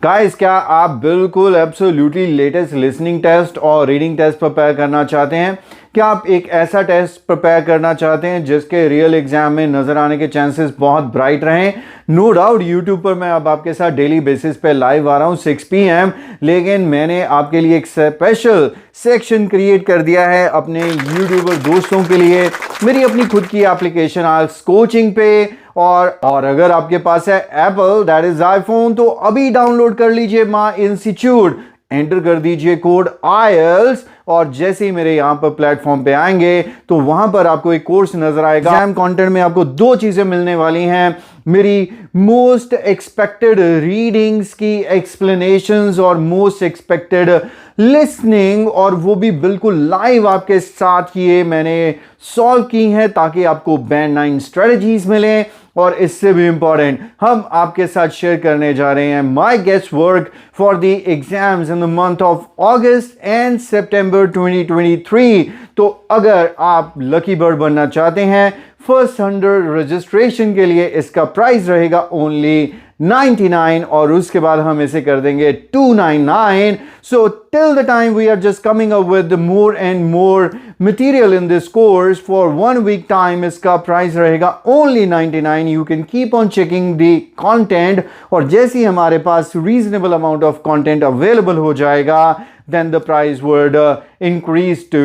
Guys, क्या आप बिल्कुल एब्सोल्युटली लेटेस्ट लिसनिंग टेस्ट और रीडिंग टेस्ट प्रिपेयर करना चाहते हैं? क्या आप एक ऐसा टेस्ट प्रिपेयर करना चाहते हैं जिसके रियल एग्जाम में नजर आने के चांसेस बहुत ब्राइट रहें? नो डाउट यूट्यूब पर मैं अब आपके साथ डेली बेसिस पे लाइव आ रहा हूं 6 PM, लेकिन मैंने आपके लिए एक स्पेशल सेक्शन क्रिएट कर दिया है अपने यूट्यूबर दोस्तों के लिए, मेरी अपनी खुद की एप्लीकेशन आइल्स कोचिंग पे। और अगर आपके पास है एप्पल दैट इज आईफोन, तो अभी डाउनलोड कर लीजिए माई इंस्टीट्यूट, एंटर कर दीजिए कोड आइल्स, और जैसे ही मेरे यहां पर प्लेटफॉर्म पे आएंगे तो वहां पर आपको एक कोर्स नजर आएगा। एग्जाम कंटेंट में आपको दो चीजें मिलने वाली हैं, मेरी मोस्ट एक्सपेक्टेड रीडिंग्स की एक्सप्लेनेशंस और मोस्ट एक्सपेक्टेड लिसनिंग, और वो भी बिल्कुल लाइव आपके साथ किए मैंने सॉल्व की हैं ताकि आपको बैंड 9 स्ट्रेटजीज मिलें। और इससे भी इंपॉर्टेंट, हम आपके साथ शेयर करने जा रहे हैं my guest work for the exams in the month of August and September 2023। तो अगर आप लकी बर्ड बनना चाहते हैं, फर्स्ट 100 रजिस्ट्रेशन के लिए इसका प्राइस रहेगा ओनली 99, और उसके बाद हम इसे कर देंगे 299। So till the time we are just coming up with more and more material in this course for 1 week time, इसका प्राइस रहेगा only 99। You can keep on checking the content, और जैसे ही हमारे पास reasonable amount of content available हो जाएगा then the price would increase to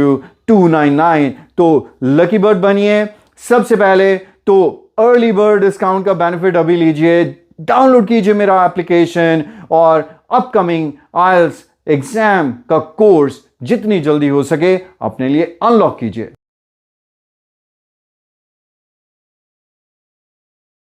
299। तो लकी बर्ड बनिए। सबसे पहले तो अर्ली बर्ड डिस्काउंट का बेनिफिट अभी लीजिए, डाउनलोड कीजिए मेरा एप्लीकेशन, और अपकमिंग आइल्स एग्जाम का कोर्स जितनी जल्दी हो सके अपने लिए अनलॉक कीजिए।